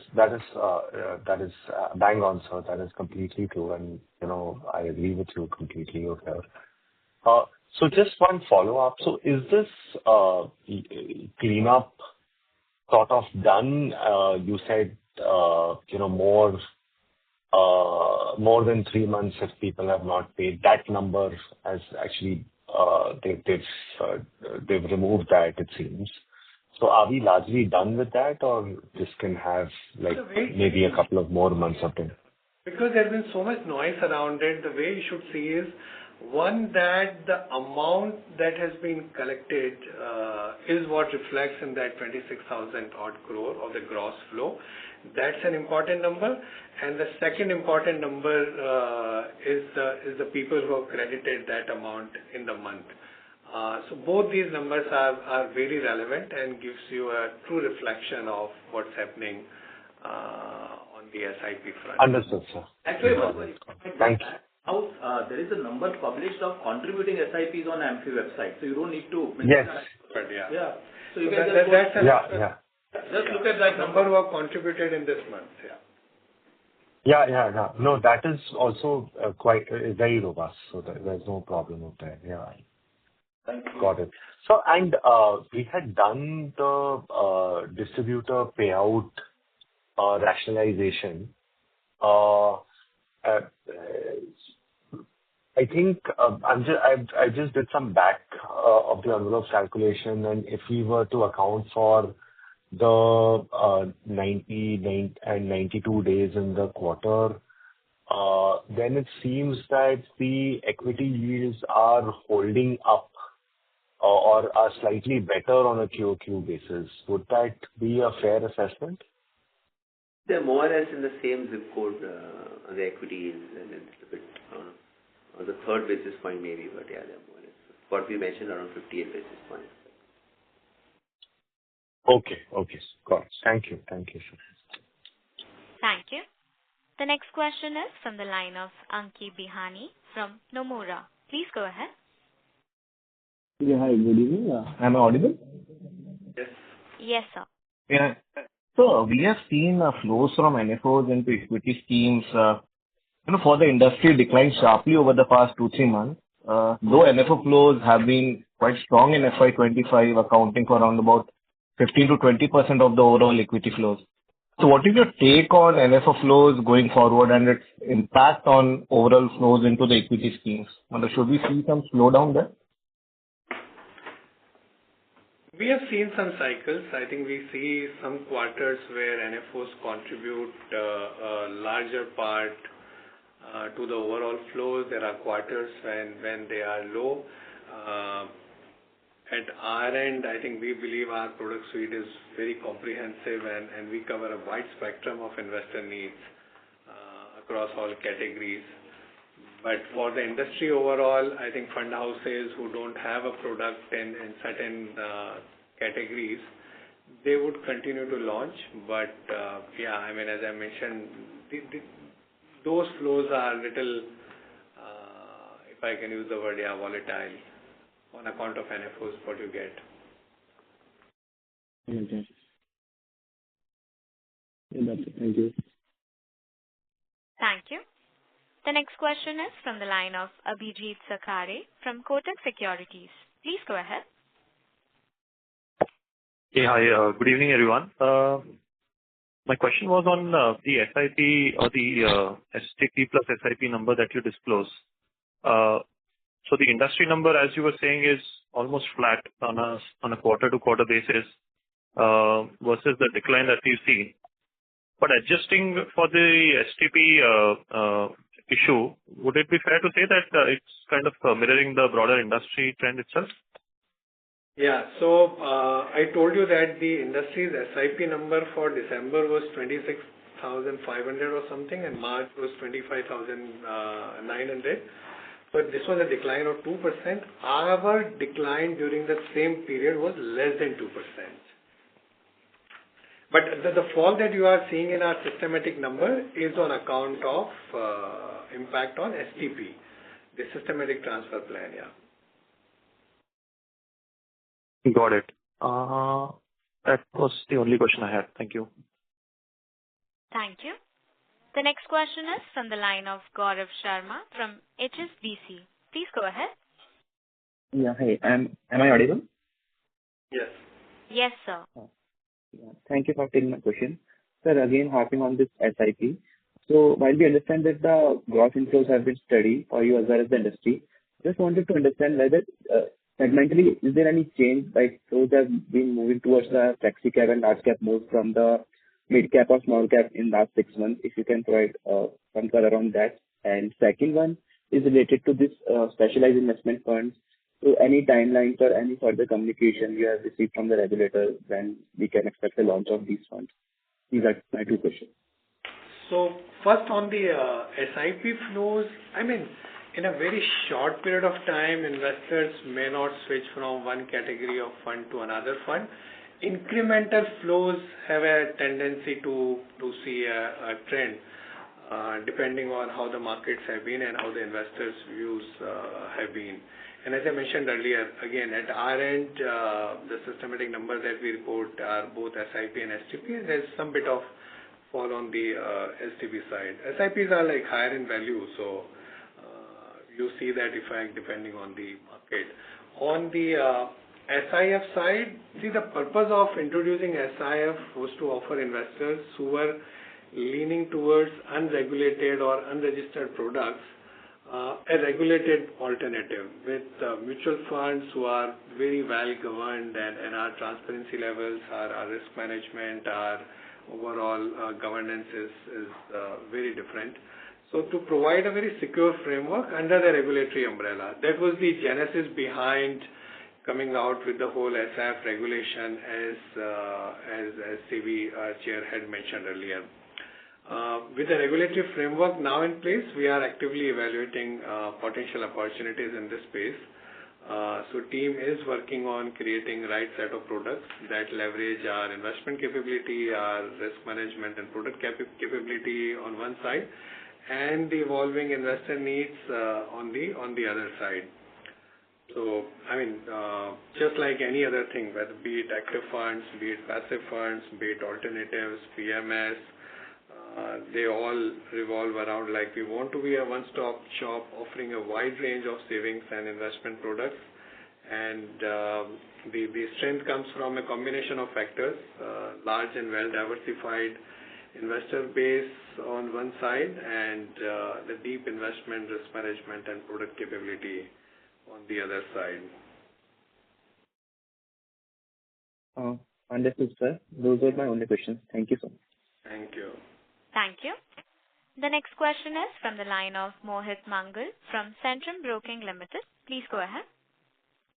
bang on, sir. That is completely true, and I agree with you completely over here. So just one follow up. So is this cleanup sort of done? You said more than 3 months if people have not paid. That number has actually they've removed that, it seems. So are we largely done with that, or this can have maybe a couple of more months of it? Because there's been so much noise around it, the way you should see is, one, that the amount that has been collected is what reflects in that 26,000 odd crore of the gross flow. That's an important number. And the second important number is the people who have credited that amount in the month. So both these numbers are very relevant and gives you a true reflection of what's happening on the SIP front. Understood, sir. Actually, thank you. Now, there is a number published of contributing SIPs on AMC website, so you don't need to. Yes. Yeah. So you can just look at that number who have contributed in this month. Yeah. No, that is also quite very robust, so there's no problem with that. Yeah. Thank you. Got it. So, and we had done the distributor payout rationalization. I think I just did some back of the envelope calculation, and if we were to account for the 90 and 92 days in the quarter, then it seems that the equity yields are holding up or are slightly better on a QoQ basis. Would that be a fair assessment? They're more or less in the same zip code, the equity yields, and it's a bit on the third basis point maybe, but yeah, they're more or less what we mentioned, around 58 basis points. Okay. Got it. Thank you. Thank you, sir. Thank you. The next question is from the line of Anki Bihani from Nomura. Please go ahead. Yeah, hi, good evening. Am I audible? Yes. Yes, sir. Yeah. So we have seen flows from NFOs into equity schemes, for the industry decline sharply over the past 2-3 months. Though NFO flows have been quite strong in FY25, accounting for around about 15 to 20% of the overall equity flows. So what is your take on NFO flows going forward and its impact on overall flows into the equity schemes? Should we see some slowdown there? We have seen some cycles. I think we see some quarters where NFOs contribute a larger part to the overall flows. There are quarters when they are low. At our end, I think we believe our product suite is very comprehensive and we cover a wide spectrum of investor needs across all categories. But for the industry overall, I think fund houses who don't have a product in certain categories, they would continue to launch. But as I mentioned, those flows are little, if I can use the word, volatile on account of NFOs, what you get. Okay. Yeah, that's it. Thank you. Thank you. The next question is from the line of Abhijit Sakhare from Kotak Securities. Please go ahead. Hey, hi. Good evening, everyone. My question was on the SIP or the STP plus SIP number that you disclose. So the industry number, as you were saying, is almost flat on a quarter-to-quarter basis versus the decline that we've seen. But adjusting for the STP issue, would it be fair to say that it's kind of mirroring the broader industry trend itself? Yeah. So I told you that the industry's SIP number for December was 26,500 or something, and March was 25,900. But this was a decline of 2%. Our decline during the same period was less than 2%. But the fall that you are seeing in our systematic number is on account of impact on STP, the systematic transfer plan, Got it. That was the only question I had. Thank you. Thank you. The next question is from the line of Gaurav Sharma from HSBC. Please go ahead. Yeah, hey. Am I audible? Yes. Yes, sir. Yeah. Thank you for taking my question. Sir, again, harping on this SIP. So while we understand that the gross inflows have been steady for you as well as the industry, just wanted to understand whether segmentally, is there any change, like those have been moving towards the flexi cap and large cap move from the mid cap or small cap in last 6 months, if you can provide some color on that. And second one is related to this specialized investment funds. So any timelines or any further communication you have received from the regulator when we can expect the launch of these funds? These are my 2 questions. So first on the SIP flows, in a very short period of time, investors may not switch from one category of fund to another fund. Incremental flows have a tendency to see a trend depending on how the markets have been and how the investors' views have been. And as I mentioned earlier, again, at our end, the systematic numbers that we report are both SIP and STP, and there's some bit of fall on the STP side. SIPs are like higher in value, so you see that effect depending on the market. On the SIF side, see, the purpose of introducing SIF was to offer investors who were leaning towards unregulated or unregistered products a regulated alternative with mutual funds who are very well governed, and our transparency levels, our risk management, our overall governance is very different. So to provide a very secure framework under the regulatory umbrella, that was the genesis behind coming out with the whole SIF regulation as CV Chair had mentioned earlier. With the regulatory framework now in place, we are actively evaluating potential opportunities in this space. So team is working on creating right set of products that leverage our investment capability, our risk management and product capability on one side, and the evolving investor needs on the other side. So, I mean, just like any other thing, whether be it active funds, be it passive funds, be it alternatives, PMS, they all revolve around like we want to be a one-stop shop offering a wide range of savings and investment products. And the strength comes from a combination of factors, large and well-diversified investor base on one side and the deep investment, risk management and product capability on the other side. Understood, sir. Those are my only questions. Thank you so much. Thank you. Thank you. The next question is from the line of Mohit Mangal from Centrum Broking Limited. Please go ahead.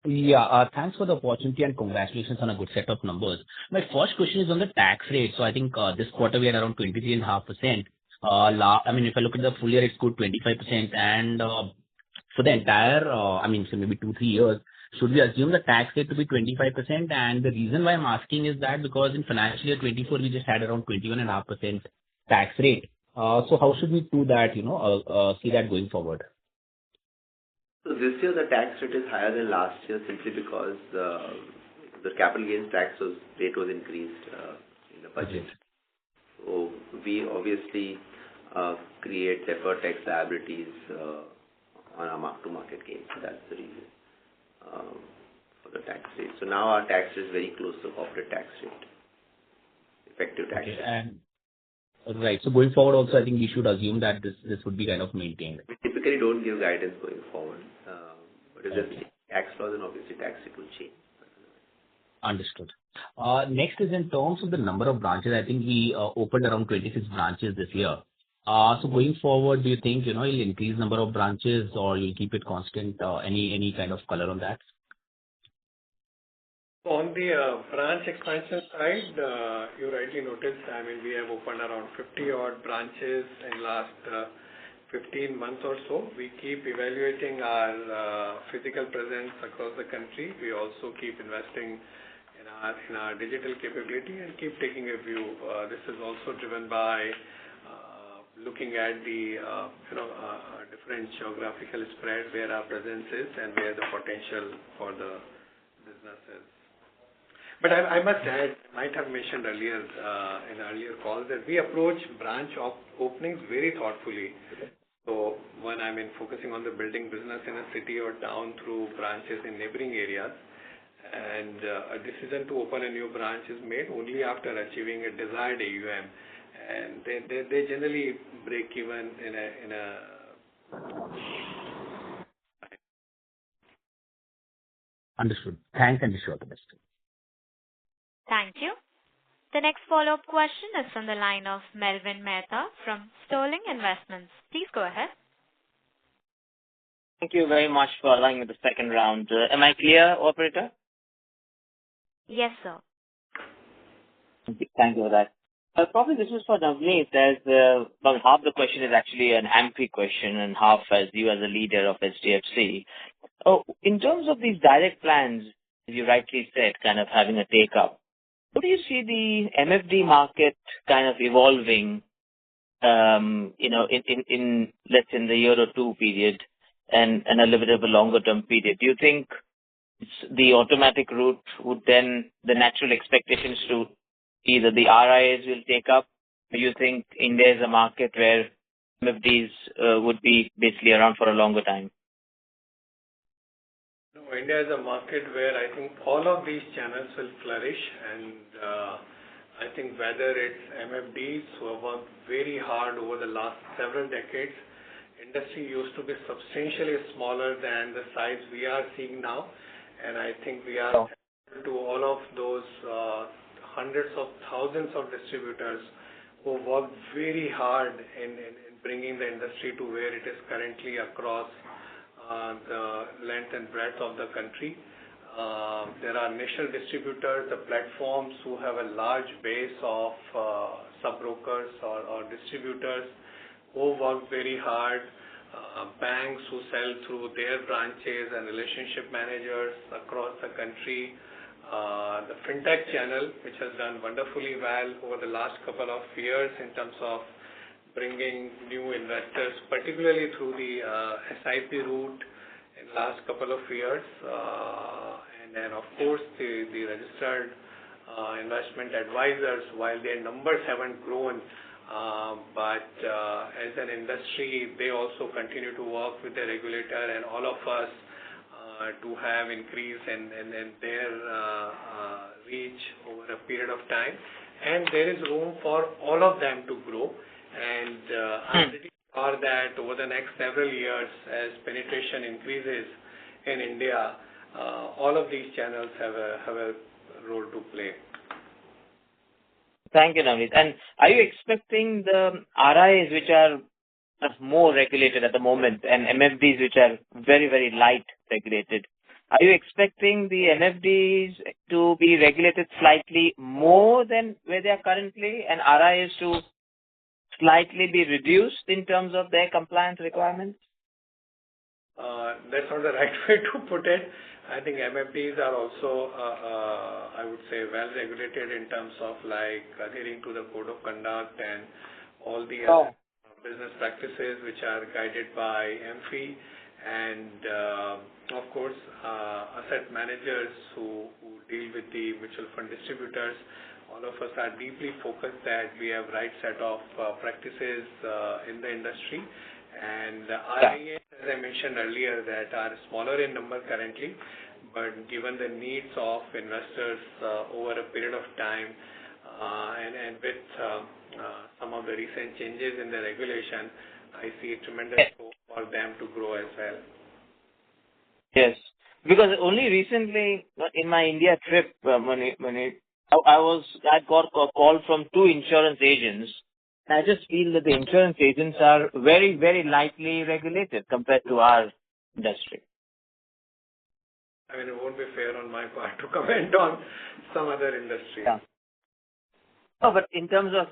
Yeah, thanks for the opportunity and congratulations on a good set of numbers. My first question is on the tax rate. So I think this quarter we had around 23.5%. I mean, if I look at the full year, it's good 25%. And for the entire, so maybe 2-3 years, should we assume the tax rate to be 25%? And the reason why I'm asking is that because in financial year 24, we just had around 21.5% tax rate. So how should we do that, see that going forward? So this year the tax rate is higher than last year simply because the capital gains tax rate was increased in the budget. So we obviously create deferred tax liabilities on our mark-to-market gains. That's the reason for the tax rate. So now our tax rate is very close to corporate tax rate, effective tax rate. And right. So going forward also, I think we should assume that this would be kind of maintained. We typically don't give guidance going forward. But if there's tax laws, then obviously tax rate will change. Understood. Next is in terms of the number of branches. I think we opened around 26 branches this year. So going forward, do you think, you'll increase number of branches or you'll keep it constant? Any kind of color on that? On the branch expansion side, you rightly noticed, we have opened around 50 odd branches in last 15 months or so. We keep evaluating our physical presence across the country. We also keep investing in our digital capability and keep taking a view. This is also driven by looking at the different geographical spread where our presence is and where the potential for the business is. But I must add, might have mentioned earlier in earlier calls that we approach branch openings very thoughtfully. So when focusing on the building business in a city or town through branches in neighboring areas, and a decision to open a new branch is made only after achieving a desired AUM, and they generally break even in a Understood. Thanks and wish you all the best. Thank you. The next follow-up question is from the line of Melvin Mehta from Sterling Investments. Please go ahead. Thank you very much for allowing me the second round. Am I clear, operator? Yes, sir. Thank you for that. Probably this is for Navneet, as about half the question is actually an AMC question and half as you as a leader of HDFC. In terms of these direct plans, as you rightly said, kind of having a take-up, how do you see the MFD market kind of evolving, in let's say in the year or two period and a little bit of a longer term period? Do you think the automatic route would then, the natural expectations to either the RIAs will take up? Do you think India is a market where MFDs would be basically around for a longer time? No, India is a market where I think all of these channels will flourish, and I think whether it's MFDs who have worked very hard over the last several decades, industry used to be substantially smaller than the size we are seeing now, and I think we are to all of those hundreds of thousands of distributors who worked very hard in bringing the industry to where it is currently across the length and breadth of the country. There are national distributors, the platforms who have a large base of sub-brokers or distributors who work very hard, banks who sell through their branches and relationship managers across the country, the fintech channel, which has done wonderfully well over the last couple of years in terms of bringing new investors, particularly through the SIP route in last couple of years. And then, of course, the registered investment advisors, while their numbers haven't grown, but as an industry, they also continue to work with the regulator and all of us to have increase in their reach over a period of time. And there is room for all of them to grow. And I'm pretty sure that over the next several years, as penetration increases in India, all of these channels have a role to play. Thank you, Navneet. And are you expecting the RIs, which are more regulated at the moment, and MFDs, which are very, very light regulated, are you expecting the MFDs to be regulated slightly more than where they are currently, and RIs to slightly be reduced in terms of their compliance requirements? That's not the right way to put it. I think MFDs are also, I would say, well regulated in terms of like adhering to the code of conduct and all the other business practices which are guided by AMC. And of course, asset managers who deal with the mutual fund distributors, all of us are deeply focused that we have right set of practices in the industry. And RIAs, as I mentioned earlier, that are smaller in number currently, but given the needs of investors over a period of time, and with some of the recent changes in the regulation, I see tremendous hope for them to grow as well. Yes, because only recently in my India trip, I got a call from two insurance agents. I just feel that the insurance agents are very, very lightly regulated compared to our industry. I mean, it won't be fair on my part to comment on some other industry. Yeah. No, but in terms of,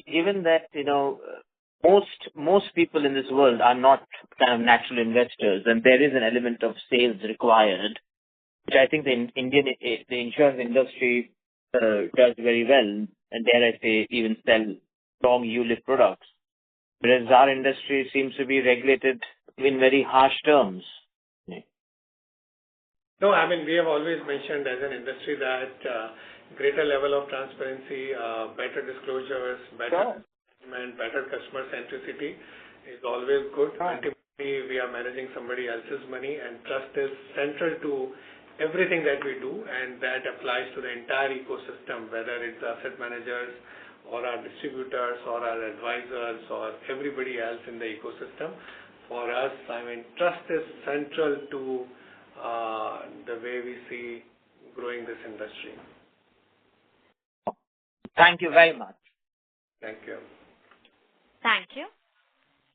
given that, most people in this world are not kind of natural investors, and there is an element of sales required, which I think the insurance industry does very well, and dare I say, even sell strong ULIP products. Whereas our industry seems to be regulated in very harsh terms. No, I mean, we have always mentioned as an industry that greater level of transparency, better disclosures, better management, better customer centricity is always good. Ultimately, we are managing somebody else's money, and trust is central to everything that we do, and that applies to the entire ecosystem, whether it's asset managers or our distributors or our advisors or everybody else in the ecosystem. For us, I mean, trust is central to the way we see growing this industry. Thank you very much. Thank you. Thank you.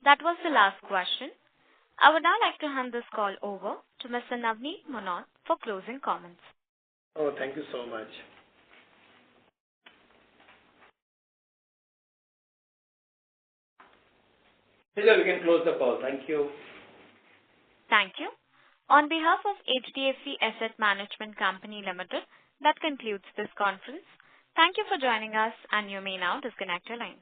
That was the last question. I would now like to hand this call over to Mr. Navneet Munot for closing comments. Oh, thank you so much. We can close the call. Thank you. Thank you. On behalf of HDFC Asset Management Company Limited, that concludes this conference. Thank you for joining us, and you may now disconnect your lines.